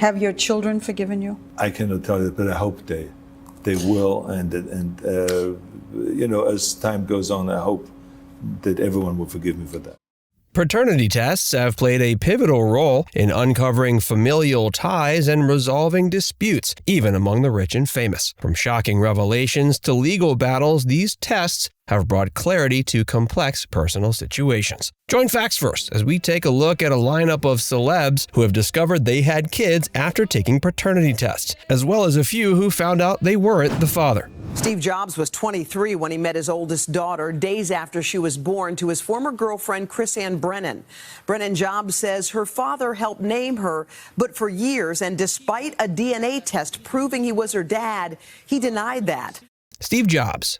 Have your children forgiven you? I cannot tell you, but I hope they will. And as time goes on, I hope that everyone will forgive me for that. Paternity tests have played a pivotal role in uncovering familial ties and resolving disputes, even among the rich and famous. From shocking revelations to legal battles, these tests have brought clarity to complex personal situations. Join Facts First as we take a look at a lineup of celebs who have discovered they had kids after taking paternity tests, as well as a few who found out they weren't the father. Steve Jobs was 23 when he met his oldest daughter days after she was born to his former girlfriend, Chrisanne Brennan. Brennan Jobs says her father helped name her, but for years, and despite a DNA test proving he was her dad, he denied that. Steve Jobs,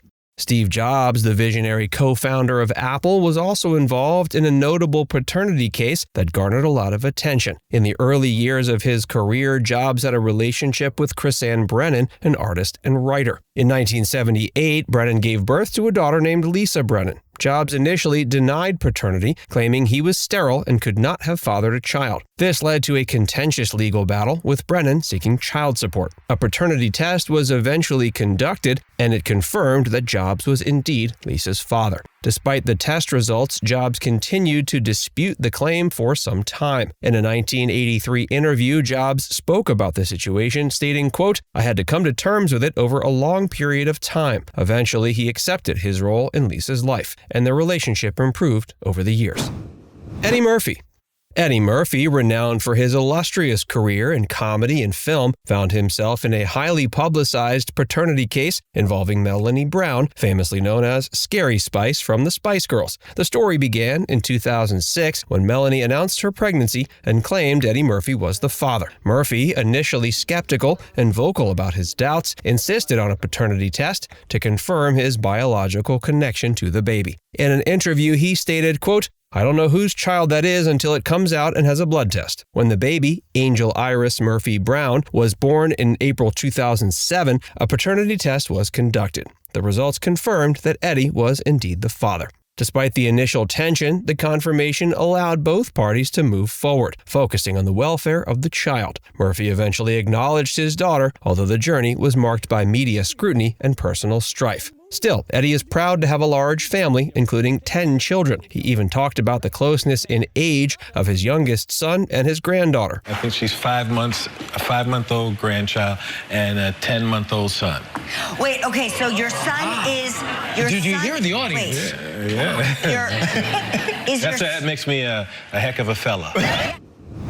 the visionary co-founder of Apple, was also involved in a notable paternity case that garnered a lot of attention. In the early years of his career, Jobs had a relationship with Chrisanne Brennan, an artist and writer. In 1978, Brennan gave birth to a daughter named Lisa Brennan. Jobs initially denied paternity, claiming he was sterile and could not have fathered a child. This led to a contentious legal battle, with Brennan seeking child support. A paternity test was eventually conducted, and it confirmed that Jobs was indeed Lisa's father. Despite the test results, Jobs continued to dispute the claim for some time. In a 1983 interview, Jobs spoke about the situation, stating, quote, "I had to come to terms with it over a long period of time. Eventually, he accepted his role in Lisa's life, and their relationship improved over the years." Eddie Murphy. Eddie Murphy, renowned for his illustrious career in comedy and film, found himself in a highly publicized paternity case involving Melanie Brown, famously known as Scary Spice from the Spice Girls. The story began in 2006 when Melanie announced her pregnancy and claimed Eddie Murphy was the father. Murphy, initially skeptical and vocal about his doubts, insisted on a paternity test to confirm his biological connection to the baby. In an interview, he stated, quote, "I don't know whose child that is until it comes out and has a blood test." When the baby, Angel Iris Murphy Brown, was born in April 2007, a paternity test was conducted. The results confirmed that Eddie was indeed the father. Despite the initial tension, the confirmation allowed both parties to move forward, focusing on the welfare of the child. Murphy eventually acknowledged his daughter, although the journey was marked by media scrutiny and personal strife. Still, Eddie is proud to have a large family, including 10 children. He even talked about the closeness in age of his youngest son and his granddaughter. I think she's 5 months, a 5-month-old grandchild and a 10-month-old son. Wait, okay, so your son is your Did you son? hear the audience? Wait. Yeah. That makes me a heck of a fella.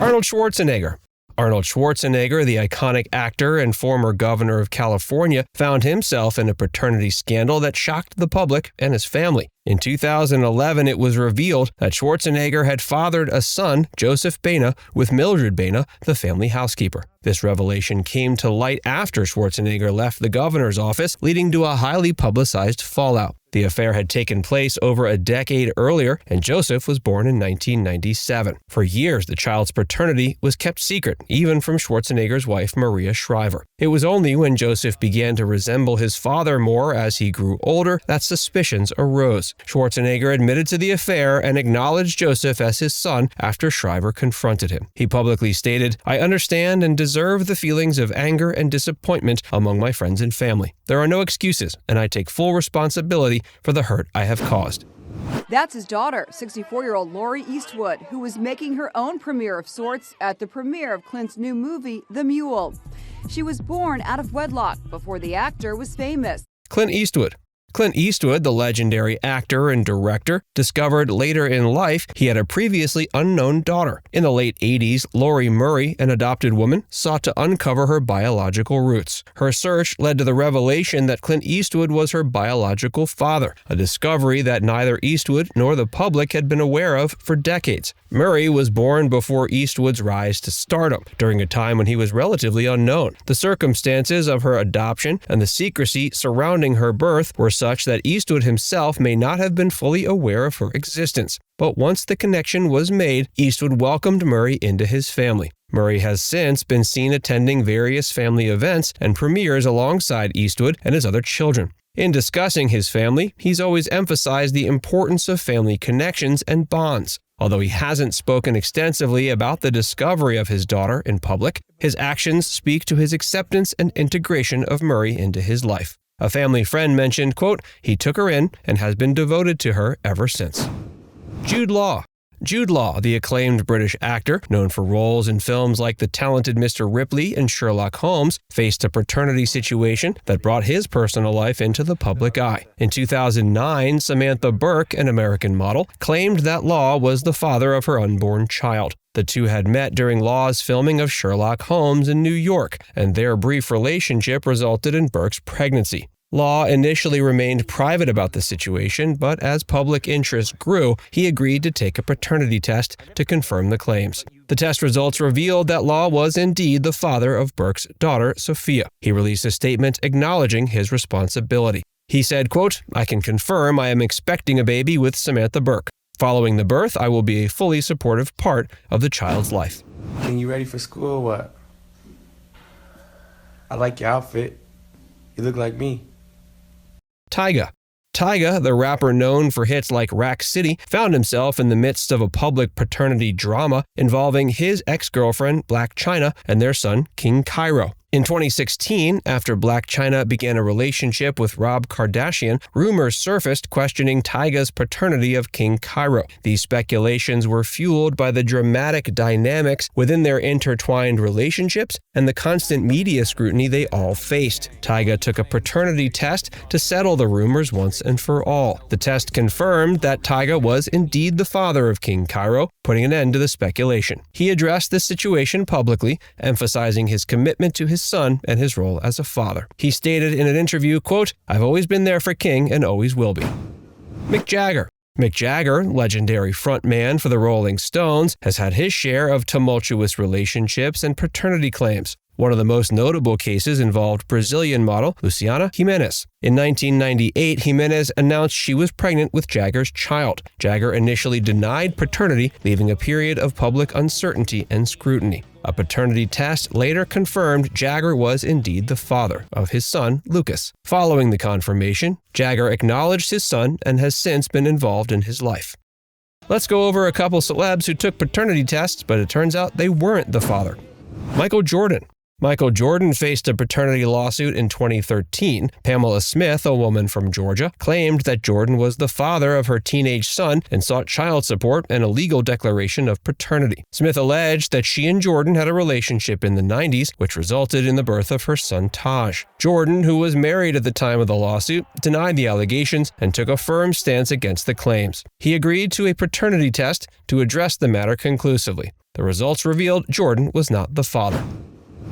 Arnold Schwarzenegger. Arnold Schwarzenegger, the iconic actor and former governor of California, found himself in a paternity scandal that shocked the public and his family. In 2011, it was revealed that Schwarzenegger had fathered a son, Joseph Baena, with Mildred Baena, the family housekeeper. This revelation came to light after Schwarzenegger left the governor's office, leading to a highly publicized fallout. The affair had taken place over a decade earlier, and Joseph was born in 1997. For years, the child's paternity was kept secret, even from Schwarzenegger's wife, Maria Shriver. It was only when Joseph began to resemble his father more as he grew older that suspicions arose. Schwarzenegger admitted to the affair and acknowledged Joseph as his son after Shriver confronted him. He publicly stated, "I understand and deserve the feelings of anger and disappointment among my friends and family. There are no excuses, and I take full responsibility for the hurt I have caused." That's his daughter, 64-year-old Laurie Eastwood, who was making her own premiere of sorts at the premiere of Clint's new movie, The Mule. She was born out of wedlock before the actor was famous. Clint Eastwood. Clint Eastwood, the legendary actor and director, discovered later in life he had a previously unknown daughter. In the late 80s, Laurie Murray, an adopted woman, sought to uncover her biological roots. Her search led to the revelation that Clint Eastwood was her biological father, a discovery that neither Eastwood nor the public had been aware of for decades. Murray was born before Eastwood's rise to stardom, during a time when he was relatively unknown. The circumstances of her adoption and the secrecy surrounding her birth were such that Eastwood himself may not have been fully aware of her existence. But once the connection was made, Eastwood welcomed Murray into his family. Murray has since been seen attending various family events and premieres alongside Eastwood and his other children. In discussing his family, he's always emphasized the importance of family connections and bonds. Although he hasn't spoken extensively about the discovery of his daughter in public, his actions speak to his acceptance and integration of Murray into his life. A family friend mentioned, quote, "He took her in and has been devoted to her ever since." Jude Law. Jude Law, the acclaimed British actor, known for roles in films like The Talented Mr. Ripley and Sherlock Holmes, faced a paternity situation that brought his personal life into the public eye. In 2009, Samantha Burke, an American model, claimed that Law was the father of her unborn child. The two had met during Law's filming of Sherlock Holmes in New York, and their brief relationship resulted in Burke's pregnancy. Law initially remained private about the situation, but as public interest grew, he agreed to take a paternity test to confirm the claims. The test results revealed that Law was indeed the father of Burke's daughter, Sophia. He released a statement acknowledging his responsibility. He said, quote, "I can confirm I am expecting a baby with Samantha Burke. Following the birth, I will be a fully supportive part of the child's life." Getting you ready for school or what? I like your outfit. You look like me. Tyga. Tyga, the rapper known for hits like Rack City, found himself in the midst of a public paternity drama involving his ex-girlfriend, Blac Chyna, and their son, King Cairo. In 2016, after Blac Chyna began a relationship with Rob Kardashian, rumors surfaced questioning Tyga's paternity of King Cairo. These speculations were fueled by the dramatic dynamics within their intertwined relationships and the constant media scrutiny they all faced. Tyga took a paternity test to settle the rumors once and for all. The test confirmed that Tyga was indeed the father of King Cairo, putting an end to the speculation. He addressed this situation publicly, emphasizing his commitment to his son and his role as a father. He stated in an interview, quote, "I've always been there for King and always will be." Mick Jagger. Mick Jagger, legendary frontman for the Rolling Stones, has had his share of tumultuous relationships and paternity claims. One of the most notable cases involved Brazilian model Luciana Gimenez. In 1998, Gimenez announced she was pregnant with Jagger's child. Jagger initially denied paternity, leaving a period of public uncertainty and scrutiny. A paternity test later confirmed Jagger was indeed the father of his son, Lucas. Following the confirmation, Jagger acknowledged his son and has since been involved in his life. Let's go over a couple celebs who took paternity tests, but it turns out they weren't the father. Michael Jordan. Michael Jordan faced a paternity lawsuit in 2013. Pamela Smith, a woman from Georgia, claimed that Jordan was the father of her teenage son and sought child support and a legal declaration of paternity. Smith alleged that she and Jordan had a relationship in the 90s, which resulted in the birth of her son Taj. Jordan, who was married at the time of the lawsuit, denied the allegations and took a firm stance against the claims. He agreed to a paternity test to address the matter conclusively. The results revealed Jordan was not the father.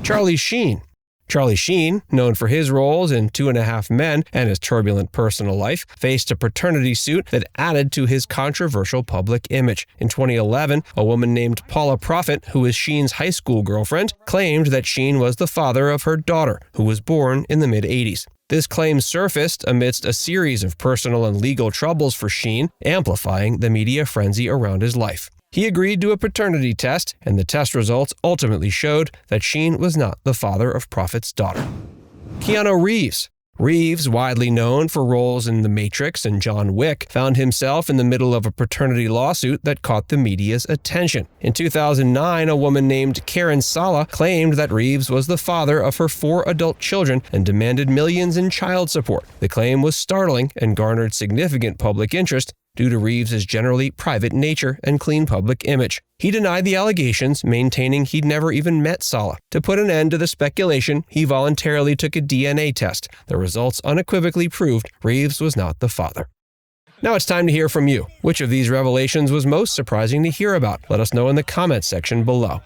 Charlie Sheen. Charlie Sheen, known for his roles in 2.5 Men and his turbulent personal life, faced a paternity suit that added to his controversial public image. In 2011, a woman named Paula Prophet, who was Sheen's high school girlfriend, claimed that Sheen was the father of her daughter, who was born in the mid-'80s. This claim surfaced amidst a series of personal and legal troubles for Sheen, amplifying the media frenzy around his life. He agreed to a paternity test, and the test results ultimately showed that Sheen was not the father of Prophet's daughter. Keanu Reeves. Reeves, widely known for roles in The Matrix and John Wick, found himself in the middle of a paternity lawsuit that caught the media's attention. In 2009, a woman named Karen Sala claimed that Reeves was the father of her 4 adult children and demanded millions in child support. The claim was startling and garnered significant public interest due to Reeves' generally private nature and clean public image. He denied the allegations, maintaining he'd never even met Sala. To put an end to the speculation, he voluntarily took a DNA test. The results unequivocally proved Reeves was not the father. Now it's time to hear from you. Which of these revelations was most surprising to hear about? Let us know in the comments section below.